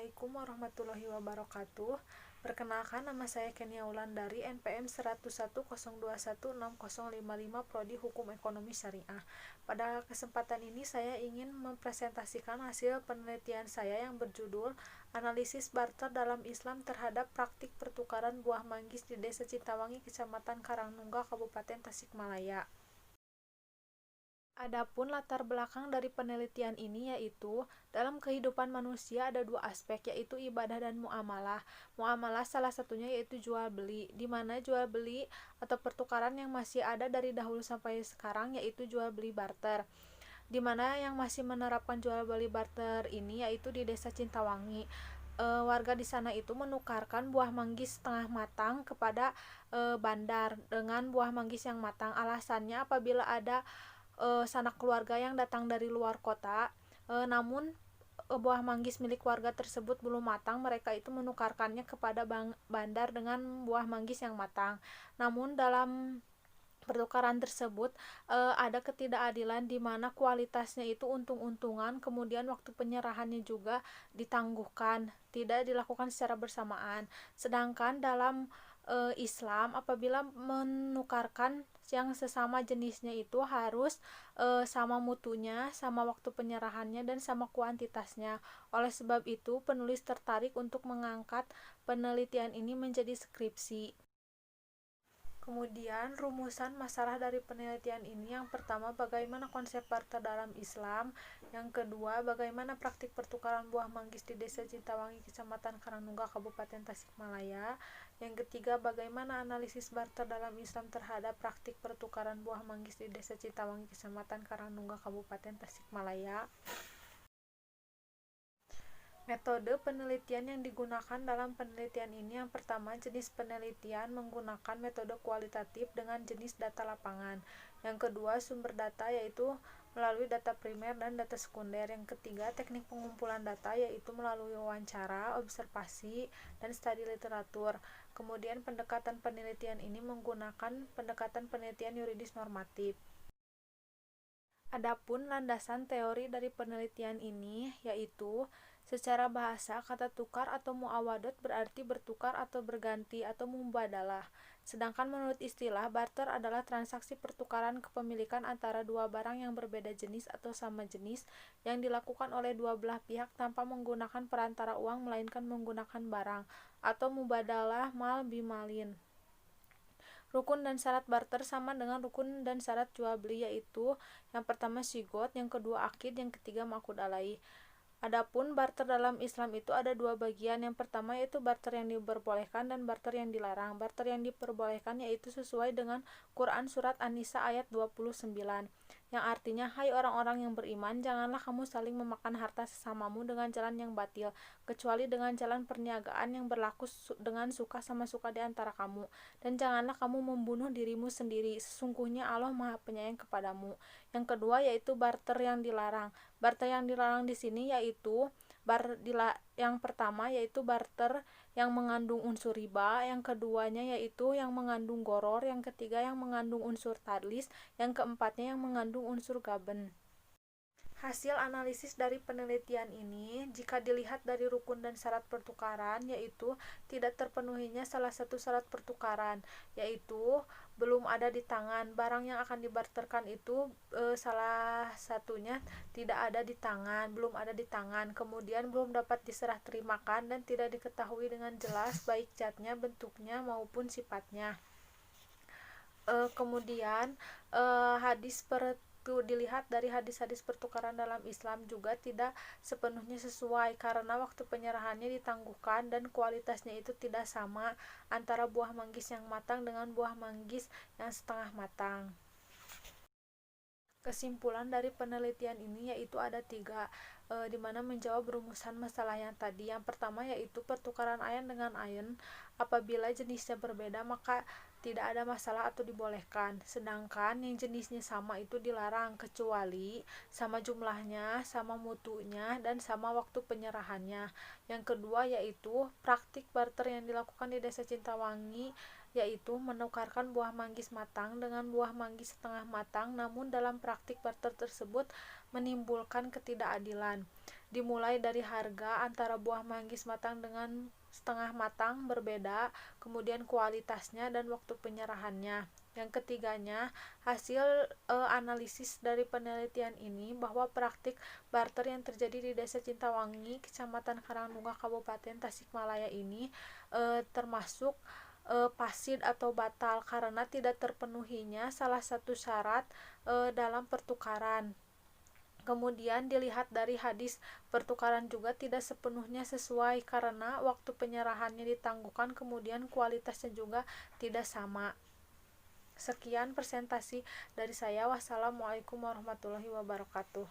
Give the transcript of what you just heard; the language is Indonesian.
Assalamualaikum warahmatullahi wabarakatuh. Perkenalkan, nama saya Kenia Wulandari, NPM 10102160055 Prodi Hukum Ekonomi Syariah. Pada kesempatan ini saya ingin mempresentasikan hasil penelitian saya yang berjudul Analisis Barter dalam Islam terhadap Praktik Pertukaran Buah Manggis di Desa Cintawangi, Kecamatan Karangnunggal, Kabupaten Tasikmalaya. Adapun latar belakang dari penelitian ini yaitu dalam kehidupan manusia ada dua aspek, yaitu ibadah dan muamalah. Muamalah salah satunya yaitu jual beli, di mana jual beli atau pertukaran yang masih ada dari dahulu sampai sekarang yaitu jual beli barter. Di mana yang masih menerapkan jual beli barter ini yaitu di Desa Cintawangi. Warga di sana itu menukarkan buah manggis setengah matang kepada bandar dengan buah manggis yang matang. Alasannya apabila ada sanak keluarga yang datang dari luar kota, namun buah manggis milik warga tersebut belum matang, mereka itu menukarkannya kepada bandar dengan buah manggis yang matang. Namun dalam pertukaran tersebut ada ketidakadilan di mana kualitasnya itu untung-untungan, kemudian waktu penyerahannya juga ditangguhkan, tidak dilakukan secara bersamaan. Sedangkan dalam Islam apabila menukarkan yang sesama jenisnya itu harus sama mutunya, sama waktu penyerahannya, dan sama kuantitasnya. Oleh sebab itu penulis tertarik untuk mengangkat penelitian ini menjadi skripsi. Kemudian rumusan masalah dari penelitian ini, yang pertama bagaimana konsep barter dalam Islam, yang kedua bagaimana praktik pertukaran buah manggis di Desa Cintawangi, Kecamatan Karangnunggal, Kabupaten Tasikmalaya, yang ketiga bagaimana analisis barter dalam Islam terhadap praktik pertukaran buah manggis di Desa Cintawangi, Kecamatan Karangnunggal, Kabupaten Tasikmalaya. Metode penelitian yang digunakan dalam penelitian ini, yang pertama jenis penelitian menggunakan metode kualitatif dengan jenis data lapangan. Yang kedua sumber data yaitu melalui data primer dan data sekunder. Yang ketiga teknik pengumpulan data yaitu melalui wawancara, observasi, dan studi literatur. Kemudian pendekatan penelitian ini menggunakan pendekatan penelitian yuridis normatif. Adapun landasan teori dari penelitian ini yaitu secara bahasa kata tukar atau muawadot berarti bertukar atau berganti atau mubadalah. Sedangkan menurut istilah, barter adalah transaksi pertukaran kepemilikan antara dua barang yang berbeda jenis atau sama jenis yang dilakukan oleh dua belah pihak tanpa menggunakan perantara uang melainkan menggunakan barang, atau mubadalah mal bimalin. Rukun dan syarat barter sama dengan rukun dan syarat jual beli, yaitu yang pertama sigot, yang kedua akid, yang ketiga ma'qud alaih. Adapun barter dalam Islam itu ada dua bagian. Yang pertama yaitu barter yang diperbolehkan dan barter yang dilarang. Barter yang diperbolehkan yaitu sesuai dengan Quran Surat An-Nisa ayat 29, yang artinya, hai orang-orang yang beriman, janganlah kamu saling memakan harta sesamamu dengan jalan yang batil, kecuali dengan jalan perniagaan yang berlaku dengan suka sama suka di antara kamu, dan janganlah kamu membunuh dirimu sendiri, sesungguhnya Allah Maha Penyayang kepadamu. Yang kedua yaitu barter yang dilarang. Barter yang dilarang di sini yaitu yang pertama yaitu barter yang mengandung unsur riba, yang keduanya yaitu yang mengandung goror, yang ketiga yang mengandung unsur tadlis, yang keempatnya yang mengandung unsur gaben. Hasil analisis dari penelitian ini, jika dilihat dari rukun dan syarat pertukaran, yaitu tidak terpenuhinya salah satu syarat pertukaran, yaitu belum ada di tangan. Barang yang akan dibarterkan itu salah satunya tidak ada di tangan, belum ada di tangan, kemudian belum dapat diserah terimakan dan tidak diketahui dengan jelas baik zatnya, bentuknya maupun sifatnya. Kemudian hadis dilihat dari hadis-hadis pertukaran dalam Islam juga tidak sepenuhnya sesuai, karena waktu penyerahannya ditangguhkan dan kualitasnya itu tidak sama antara buah manggis yang matang dengan buah manggis yang setengah matang. Kesimpulan dari penelitian ini yaitu ada tiga, di mana menjawab rumusan masalah yang tadi. Yang pertama yaitu pertukaran ayan dengan ayan apabila jenisnya berbeda maka tidak ada masalah atau dibolehkan, sedangkan yang jenisnya sama itu dilarang kecuali sama jumlahnya, sama mutunya, dan sama waktu penyerahannya. Yang kedua yaitu praktik barter yang dilakukan di Desa Cintawangi, yaitu menukarkan buah manggis matang dengan buah manggis setengah matang, namun dalam praktik barter tersebut menimbulkan ketidakadilan. Dimulai dari harga antara buah manggis matang dengan setengah matang berbeda, kemudian kualitasnya dan waktu penyerahannya. Yang ketiganya, hasil analisis dari penelitian ini bahwa praktik barter yang terjadi di Desa Cintawangi, Kecamatan Karangdungga, Kabupaten Tasikmalaya ini termasuk fasid atau batal karena tidak terpenuhinya salah satu syarat dalam pertukaran. Kemudian dilihat dari hadis, pertukaran juga tidak sepenuhnya sesuai karena waktu penyerahannya ditangguhkan, kemudian kualitasnya juga tidak sama. Sekian presentasi dari saya. Wassalamualaikum warahmatullahi wabarakatuh.